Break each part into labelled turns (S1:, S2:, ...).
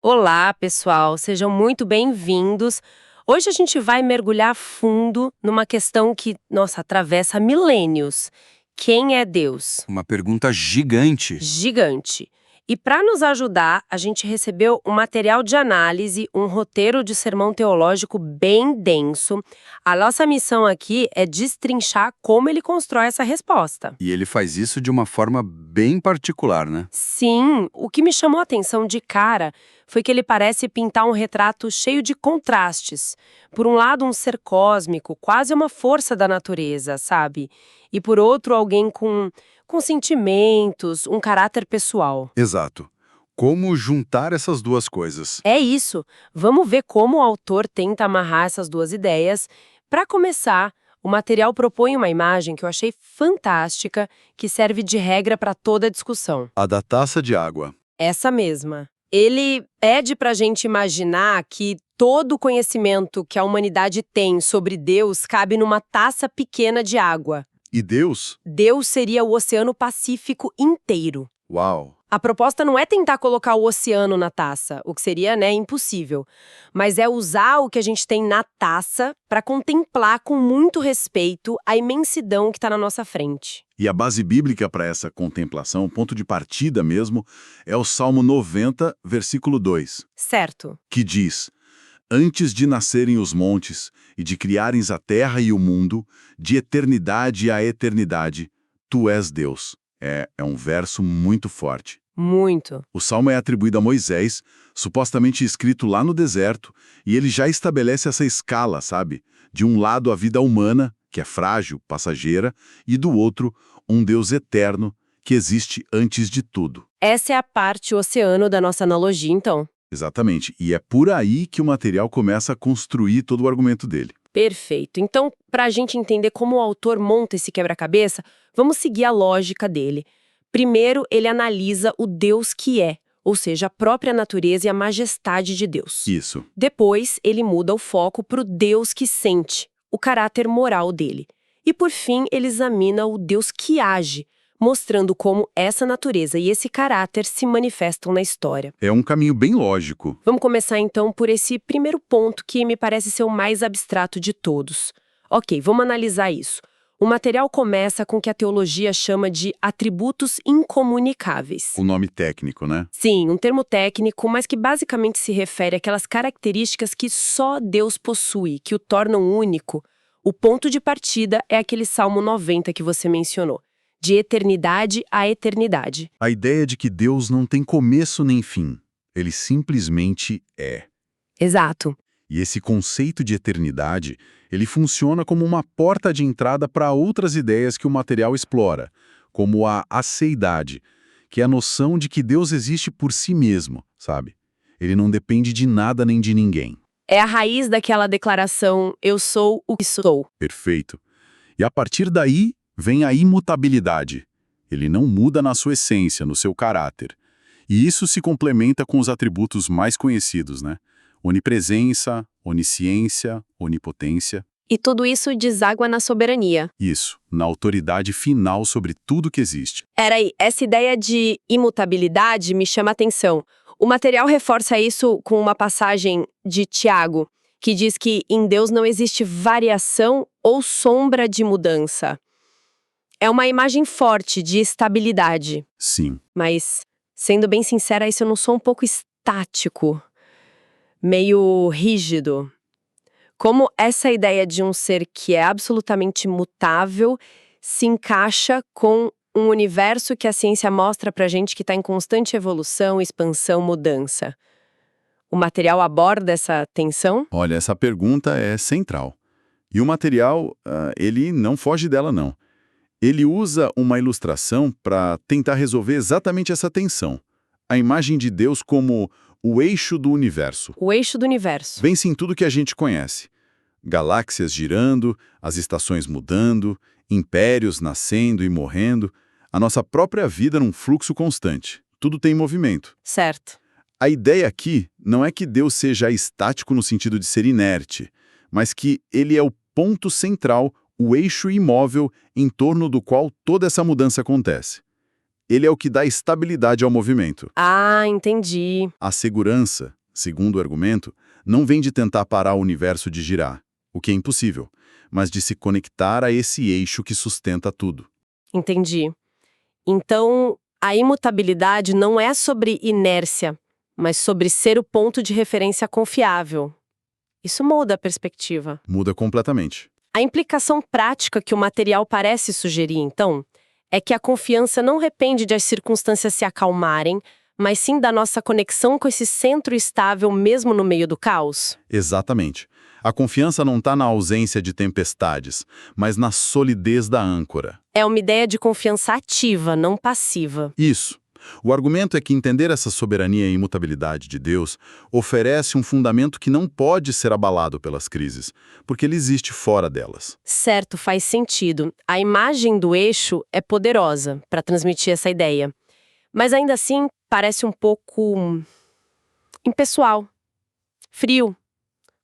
S1: Olá, pessoal, sejam muito bem-vindos. Hoje a gente vai mergulhar fundo numa questão que, nossa, atravessa milênios. Quem é Deus?
S2: Uma pergunta gigante.
S1: Gigante. E para nos ajudar, a gente recebeu um material de análise, um roteiro de sermão teológico bem denso. A nossa missão aqui é destrinchar como ele constrói essa resposta.
S2: E ele faz isso de uma forma bem particular, né?
S1: Sim, o que me chamou a atenção de cara foi que ele parece pintar um retrato cheio de contrastes. Por um lado, um ser cósmico, quase uma força da natureza, sabe? E por outro, alguém com sentimentos, um caráter pessoal.
S2: Exato. Como juntar essas duas coisas?
S1: É isso. Vamos ver como o autor tenta amarrar essas duas ideias. Para começar, o material propõe uma imagem que eu achei fantástica, que serve de regra para toda a discussão.
S2: A da taça de água.
S1: Essa mesma. Ele pede pra gente imaginar que todo o conhecimento que a humanidade tem sobre Deus cabe numa taça pequena de água.
S2: E Deus?
S1: Deus seria o Oceano Pacífico inteiro.
S2: Uau!
S1: A proposta não é tentar colocar o oceano na taça, o que seria, impossível. Mas é usar o que a gente tem na taça para contemplar com muito respeito a imensidão que está na nossa frente.
S3: E a base bíblica para essa contemplação, o ponto de partida mesmo, é o Salmo 90, versículo 2,
S1: Certo.
S3: que diz: Antes de nascerem os montes e de criarens a terra e o mundo, de eternidade a eternidade, tu és Deus. É um verso muito forte.
S1: Muito.
S3: O Salmo é atribuído a Moisés, supostamente escrito lá no deserto, e ele já estabelece essa escala, sabe? De um lado a vida humana, que é frágil, passageira, e do outro, um Deus eterno, que existe antes de tudo.
S1: Essa é a parte oceano da nossa analogia, então.
S3: Exatamente, e é por aí que o material começa a construir todo o argumento dele.
S1: Perfeito. Então, para a gente entender como o autor monta esse quebra-cabeça, vamos seguir a lógica dele. Primeiro, ele analisa o Deus que é, ou seja, a própria natureza e a majestade de Deus.
S3: Isso.
S1: Depois, ele muda o foco para o Deus que sente, o caráter moral dele. E, por fim, ele examina o Deus que age, mostrando como essa natureza e esse caráter se manifestam na história.
S3: É um caminho bem lógico.
S1: Vamos começar então por esse primeiro ponto que me parece ser o mais abstrato de todos. Ok, vamos analisar isso. O material começa com o que a teologia chama de atributos incomunicáveis.
S3: O nome técnico, né?
S1: Sim, um termo técnico, mas que basicamente se refere àquelas características que só Deus possui, que o tornam único. O ponto de partida é aquele Salmo 90 que você mencionou, de eternidade a eternidade.
S3: A ideia de que Deus não tem começo nem fim. Ele simplesmente é.
S1: Exato.
S3: E esse conceito de eternidade, ele funciona como uma porta de entrada para outras ideias que o material explora, como a aceidade, que é a noção de que Deus existe por si mesmo, sabe? Ele não depende de nada nem de ninguém.
S1: É a raiz daquela declaração, eu sou o que sou.
S3: Perfeito. E a partir daí vem a imutabilidade. Ele não muda na sua essência, no seu caráter. E isso se complementa com os atributos mais conhecidos, né? Onipresença, onisciência, onipotência.
S1: E tudo isso deságua na soberania.
S3: Isso, na autoridade final sobre tudo que existe.
S1: Peraí, essa ideia de imutabilidade me chama a atenção. O material reforça isso com uma passagem de Tiago, que diz que em Deus não existe variação ou sombra de mudança. É uma imagem forte de estabilidade.
S3: Sim.
S1: Mas, sendo bem sincera, isso eu não sou um pouco estático, meio rígido. Como essa ideia de um ser que é absolutamente mutável se encaixa com um universo que a ciência mostra pra gente que está em constante evolução, expansão, mudança. O material aborda essa tensão?
S3: Olha, essa pergunta é central. E o material, ele não foge dela, não. Ele usa uma ilustração para tentar resolver exatamente essa tensão. A imagem de Deus como o eixo do universo.
S1: O eixo do universo.
S3: Vence em tudo que a gente conhece. Galáxias girando, as estações mudando, impérios nascendo e morrendo, a nossa própria vida num fluxo constante. Tudo tem movimento.
S1: Certo.
S3: A ideia aqui não é que Deus seja estático no sentido de ser inerte, mas que ele é o ponto central, o eixo imóvel em torno do qual toda essa mudança acontece. Ele é o que dá estabilidade ao movimento.
S1: Ah, entendi.
S3: A segurança, segundo o argumento, não vem de tentar parar o universo de girar, o que é impossível, mas de se conectar a esse eixo que sustenta tudo.
S1: Entendi. Então, a imutabilidade não é sobre inércia, mas sobre ser o ponto de referência confiável. Isso muda a perspectiva.
S3: Muda completamente.
S1: A implicação prática que o material parece sugerir, então, é que a confiança não depende de as circunstâncias se acalmarem, mas sim da nossa conexão com esse centro estável mesmo no meio do caos?
S3: Exatamente. A confiança não está na ausência de tempestades, mas na solidez da âncora.
S1: É uma ideia de confiança ativa, não passiva.
S3: Isso. O argumento é que entender essa soberania e imutabilidade de Deus oferece um fundamento que não pode ser abalado pelas crises, porque ele existe fora delas.
S1: Certo, faz sentido. A imagem do eixo é poderosa para transmitir essa ideia. Mas ainda assim, parece um pouco impessoal, frio,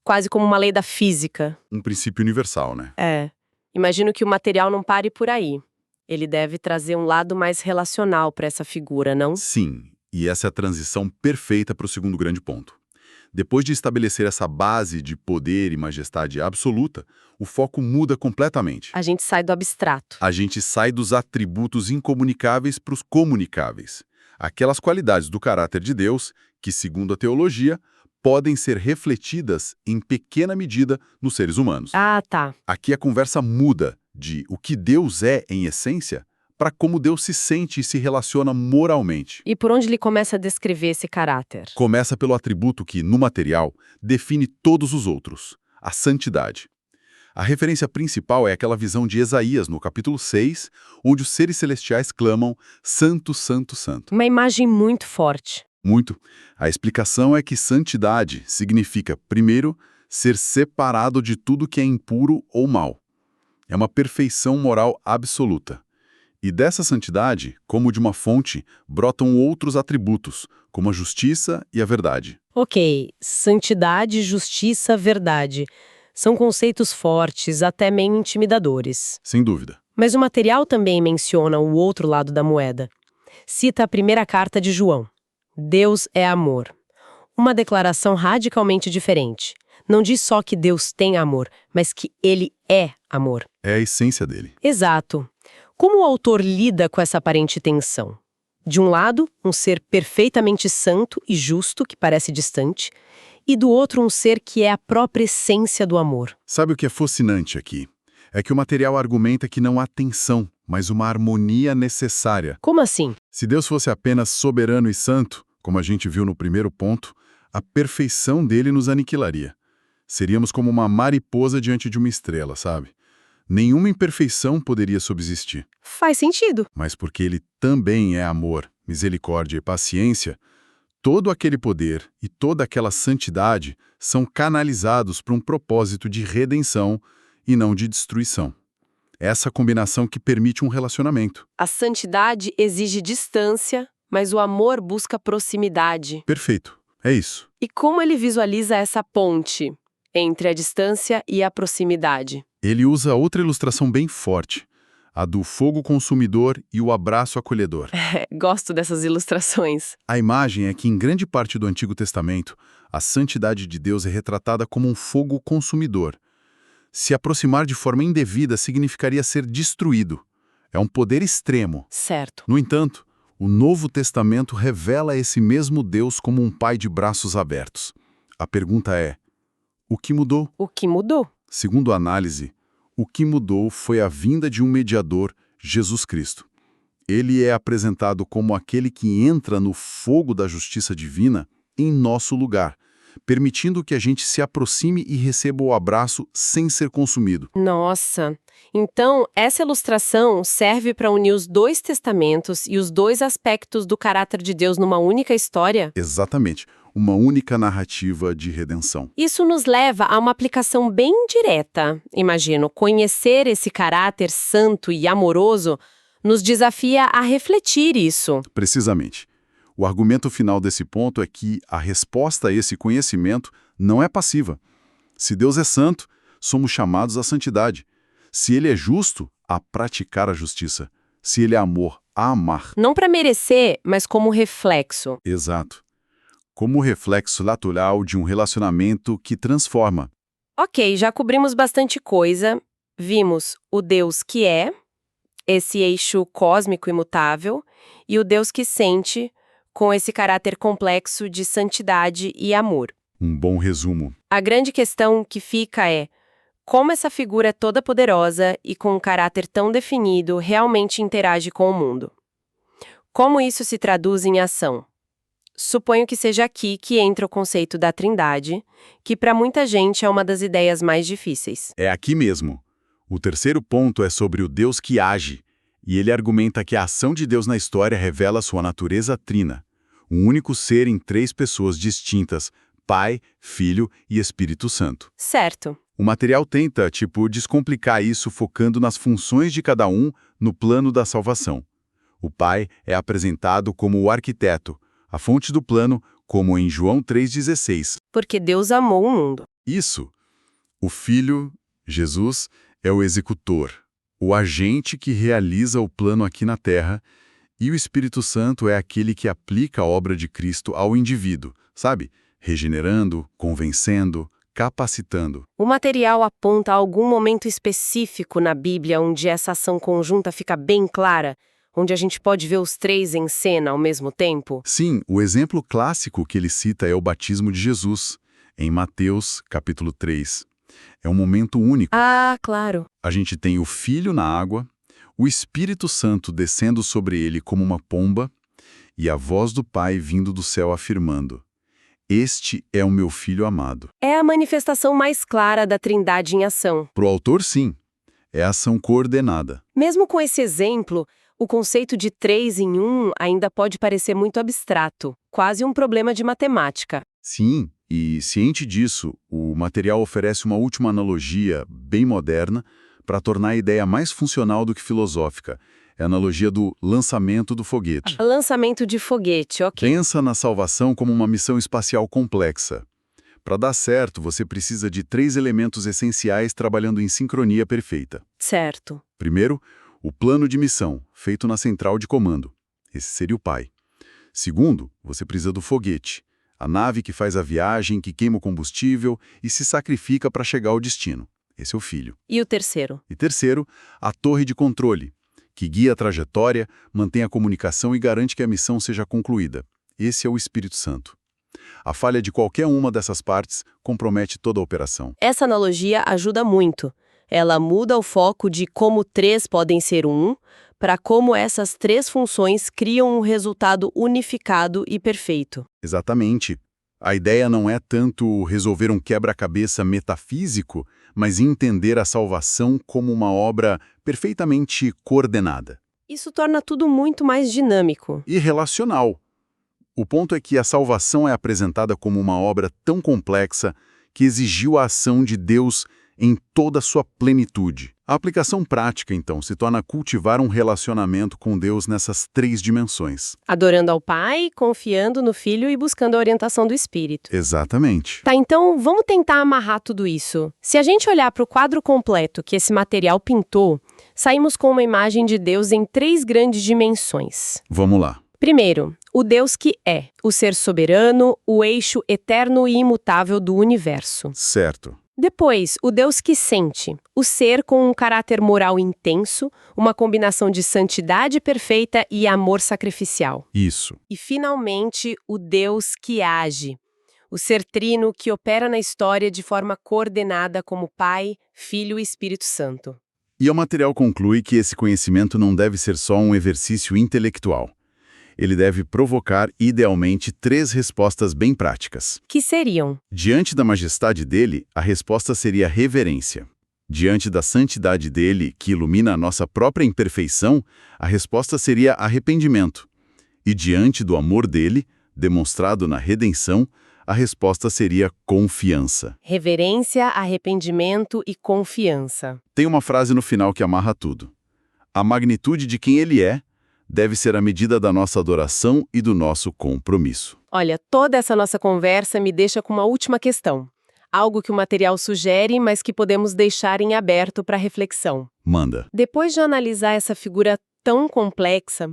S1: quase como uma lei da física.
S3: Um princípio universal, né?
S1: É. Imagino que o material não pare por aí. Ele deve trazer um lado mais relacional para essa figura, não?
S3: Sim, e essa é a transição perfeita para o segundo grande ponto. Depois de estabelecer essa base de poder e majestade absoluta, o foco muda completamente.
S1: A gente sai do abstrato.
S3: A gente sai dos atributos incomunicáveis para os comunicáveis. Aquelas qualidades do caráter de Deus que, segundo a teologia, podem ser refletidas em pequena medida nos seres humanos.
S1: Ah, tá.
S3: Aqui a conversa muda de o que Deus é em essência para como Deus se sente e se relaciona moralmente.
S1: E por onde ele começa a descrever esse caráter?
S3: Começa pelo atributo que, no material, define todos os outros, a santidade. A referência principal é aquela visão de Isaías, no capítulo 6, onde os seres celestiais clamam Santo, Santo, Santo.
S1: Uma imagem muito forte.
S3: Muito. A explicação é que santidade significa, primeiro, ser separado de tudo que é impuro ou mal. É uma perfeição moral absoluta. E dessa santidade, como de uma fonte, brotam outros atributos, como a justiça e a verdade.
S1: Ok, santidade, justiça, verdade. São conceitos fortes, até meio intimidadores.
S3: Sem dúvida.
S1: Mas o material também menciona o outro lado da moeda. Cita a primeira carta de João. Deus é amor. Uma declaração radicalmente diferente. Não diz só que Deus tem amor, mas que ele é amor.
S3: É a essência dele.
S1: Exato. Como o autor lida com essa aparente tensão? De um lado, um ser perfeitamente santo e justo, que parece distante, e do outro, um ser que é a própria essência do amor.
S3: Sabe o que é fascinante aqui? É que o material argumenta que não há tensão, mas uma harmonia necessária.
S1: Como assim?
S3: Se Deus fosse apenas soberano e santo, como a gente viu no primeiro ponto, a perfeição dele nos aniquilaria. Seríamos como uma mariposa diante de uma estrela, sabe? Nenhuma imperfeição poderia subsistir.
S1: Faz sentido.
S3: Mas porque ele também é amor, misericórdia e paciência, todo aquele poder e toda aquela santidade são canalizados para um propósito de redenção e não de destruição. Essa combinação que permite um relacionamento.
S1: A santidade exige distância, mas o amor busca proximidade.
S3: Perfeito. É isso.
S1: E como ele visualiza essa ponte entre a distância e a proximidade?
S3: Ele usa outra ilustração bem forte, a do fogo consumidor e o abraço acolhedor.
S1: Gosto dessas ilustrações.
S3: A imagem é que, em grande parte do Antigo Testamento, a santidade de Deus é retratada como um fogo consumidor. Se aproximar de forma indevida significaria ser destruído. É um poder extremo.
S1: Certo.
S3: No entanto, o Novo Testamento revela esse mesmo Deus como um pai de braços abertos. A pergunta é: o que mudou?
S1: O que mudou?
S3: Segundo a análise, o que mudou foi a vinda de um mediador, Jesus Cristo. Ele é apresentado como aquele que entra no fogo da justiça divina em nosso lugar, permitindo que a gente se aproxime e receba o abraço sem ser consumido.
S1: Nossa! Então, essa ilustração serve para unir os dois testamentos e os dois aspectos do caráter de Deus numa única história?
S3: Exatamente. Uma única narrativa de redenção.
S1: Isso nos leva a uma aplicação bem direta. Imagino, conhecer esse caráter santo e amoroso nos desafia a refletir isso.
S3: Precisamente. O argumento final desse ponto é que a resposta a esse conhecimento não é passiva. Se Deus é santo, somos chamados à santidade. Se ele é justo, a praticar a justiça. Se ele é amor, a amar.
S1: Não para merecer, mas como reflexo.
S3: Exato. Como reflexo natural de um relacionamento que transforma.
S1: Ok, já cobrimos bastante coisa. Vimos o Deus que é, esse eixo cósmico imutável, e o Deus que sente, com esse caráter complexo de santidade e amor.
S3: Um bom resumo.
S1: A grande questão que fica é como essa figura toda poderosa e com um caráter tão definido realmente interage com o mundo. Como isso se traduz em ação? Suponho que seja aqui que entra o conceito da Trindade, que para muita gente é uma das ideias mais difíceis.
S3: É aqui mesmo. O terceiro ponto é sobre o Deus que age, e ele argumenta que a ação de Deus na história revela sua natureza trina, um único ser em três pessoas distintas, Pai, Filho e Espírito Santo.
S1: Certo.
S3: O material tenta, descomplicar isso focando nas funções de cada um no plano da salvação. O Pai é apresentado como o arquiteto, a fonte do plano, como em João 3,16.
S1: Porque Deus amou o mundo.
S3: Isso. O Filho, Jesus, é o executor, o agente que realiza o plano aqui na Terra, e o Espírito Santo é aquele que aplica a obra de Cristo ao indivíduo, sabe? Regenerando, convencendo, capacitando.
S1: O material aponta algum momento específico na Bíblia onde essa ação conjunta fica bem clara, onde a gente pode ver os três em cena ao mesmo tempo?
S3: Sim, o exemplo clássico que ele cita é o batismo de Jesus, em Mateus, capítulo 3. É um momento único.
S1: Ah, claro.
S3: A gente tem o Filho na água, o Espírito Santo descendo sobre ele como uma pomba e a voz do Pai vindo do céu afirmando: "Este é o meu Filho amado."
S1: É a manifestação mais clara da Trindade em ação.
S3: Para o autor, sim. É ação coordenada.
S1: Mesmo com esse exemplo, o conceito de 3 em 1 ainda pode parecer muito abstrato, quase um problema de matemática.
S3: Sim, e ciente disso, o material oferece uma última analogia, bem moderna, para tornar a ideia mais funcional do que filosófica. É a analogia do lançamento do foguete.
S1: Lançamento de foguete, ok.
S3: Pensa na salvação como uma missão espacial complexa. Para dar certo, você precisa de 3 elementos essenciais trabalhando em sincronia perfeita.
S1: Certo.
S3: Primeiro, o plano de missão, feito na central de comando. Esse seria o pai. Segundo, você precisa do foguete, a nave que faz a viagem, que queima o combustível e se sacrifica para chegar ao destino. Esse é o filho.
S1: E o terceiro?
S3: E terceiro, a torre de controle, que guia a trajetória, mantém a comunicação e garante que a missão seja concluída. Esse é o Espírito Santo. A falha de qualquer uma dessas partes compromete toda a operação.
S1: Essa analogia ajuda muito. Ela muda o foco de como 3 podem ser 1 para como essas 3 funções criam um resultado unificado e perfeito.
S3: Exatamente. A ideia não é tanto resolver um quebra-cabeça metafísico, mas entender a salvação como uma obra perfeitamente coordenada.
S1: Isso torna tudo muito mais dinâmico.
S3: E relacional. O ponto é que a salvação é apresentada como uma obra tão complexa que exigiu a ação de Deus em toda a sua plenitude. A aplicação prática, então, se torna cultivar um relacionamento com Deus nessas 3 dimensões.
S1: Adorando ao Pai, confiando no Filho e buscando a orientação do Espírito.
S3: Exatamente.
S1: Tá, então vamos tentar amarrar tudo isso. Se a gente olhar para o quadro completo que esse material pintou, saímos com uma imagem de Deus em 3 grandes dimensões.
S3: Vamos lá.
S1: Primeiro, o Deus que é, o ser soberano, o eixo eterno e imutável do universo.
S3: Certo.
S1: Depois, o Deus que sente, o ser com um caráter moral intenso, uma combinação de santidade perfeita e amor sacrificial.
S3: Isso.
S1: E, finalmente, o Deus que age, o ser trino que opera na história de forma coordenada como Pai, Filho e Espírito Santo.
S3: E o material conclui que esse conhecimento não deve ser só um exercício intelectual. Ele deve provocar, idealmente, 3 respostas bem práticas.
S1: Que seriam?
S3: Diante da majestade dele, a resposta seria reverência. Diante da santidade dele, que ilumina a nossa própria imperfeição, a resposta seria arrependimento. E diante do amor dele, demonstrado na redenção, a resposta seria confiança.
S1: Reverência, arrependimento e confiança.
S3: Tem uma frase no final que amarra tudo. A magnitude de quem ele é deve ser a medida da nossa adoração e do nosso compromisso.
S1: Olha, toda essa nossa conversa me deixa com uma última questão. Algo que o material sugere, mas que podemos deixar em aberto para reflexão.
S3: Manda.
S1: Depois de analisar essa figura tão complexa,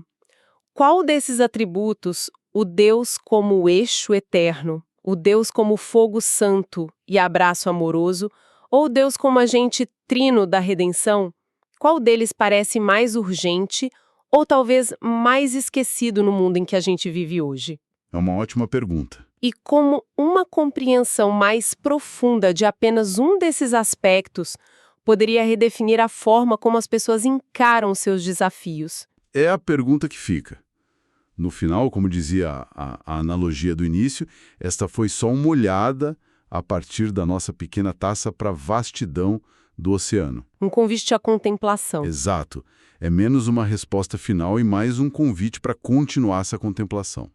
S1: qual desses atributos, o Deus como o eixo eterno, o Deus como fogo santo e abraço amoroso, ou o Deus como agente trino da redenção, qual deles parece mais urgente ou talvez mais esquecido no mundo em que a gente vive hoje?
S3: É uma ótima pergunta.
S1: E como uma compreensão mais profunda de apenas um desses aspectos poderia redefinir a forma como as pessoas encaram seus desafios?
S3: É a pergunta que fica. No final, como dizia a analogia do início, esta foi só uma olhada a partir da nossa pequena taça para a vastidão do oceano.
S1: Um convite à contemplação.
S3: Exato. É menos uma resposta final e mais um convite para continuar essa contemplação.